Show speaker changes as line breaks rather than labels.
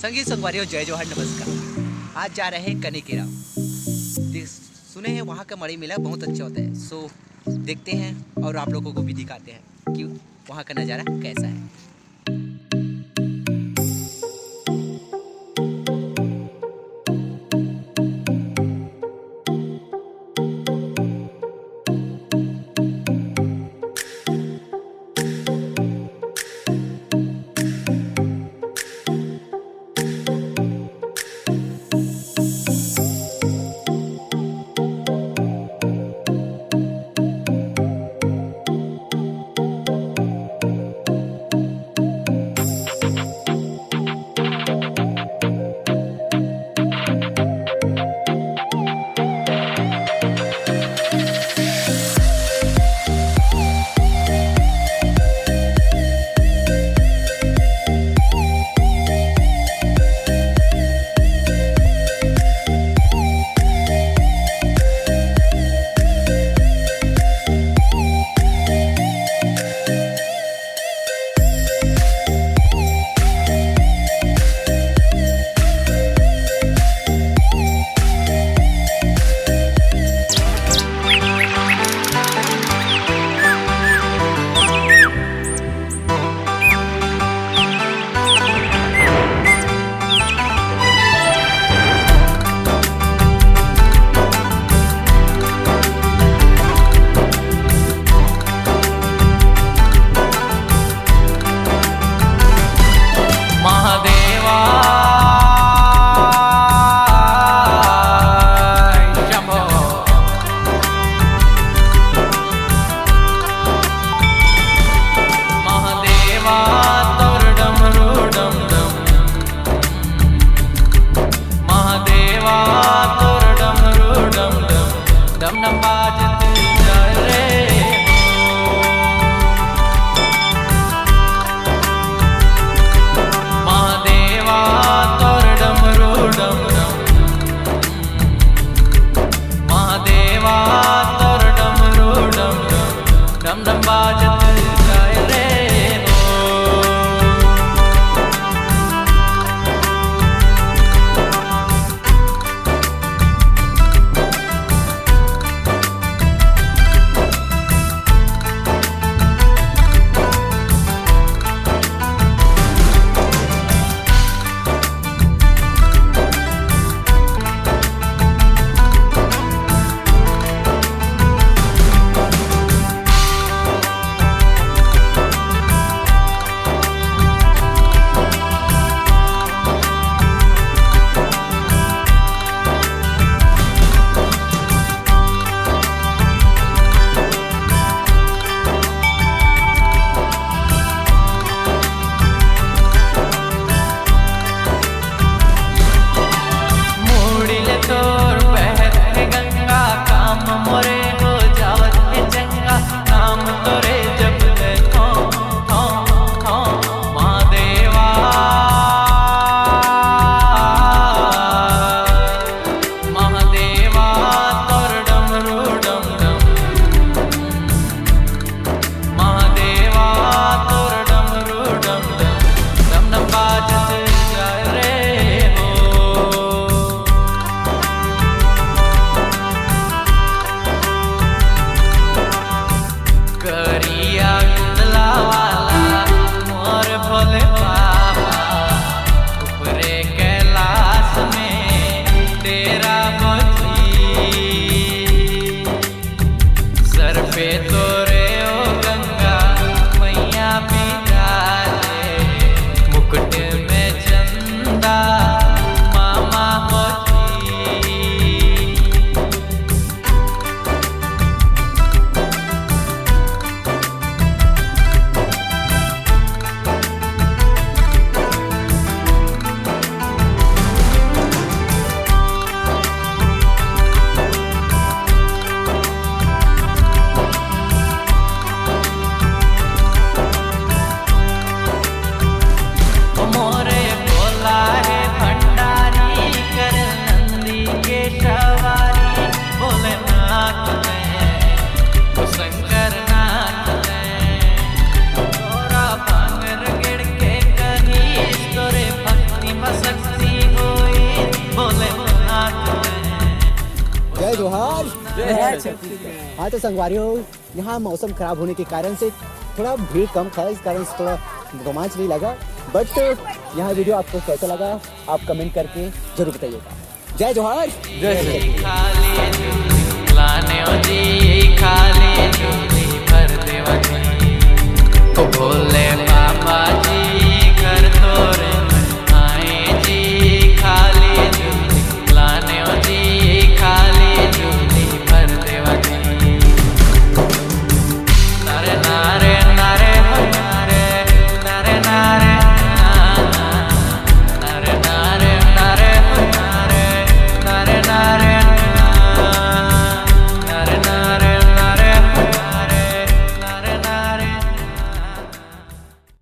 संगीत संगवारियों जय जोहर नमस्कार। आज जा रहे हैं कनिकेरा। सुने हैं वहाँ का मड़ई मेला बहुत अच्छा होता है। सो देखते हैं और आप लोगों को भी दिखाते हैं कि वहाँ का नज़ारा कैसा है।
हाँ तो संगवारियों, यहाँ मौसम खराब होने के कारण से थोड़ा भीड़ कम था, इस कारण से थोड़ा रोमांच नहीं लगा। बट यहाँ वीडियो आपको कैसा लगा आप कमेंट करके जरूर बताइएगा। जय जोहार, जय
तो भोले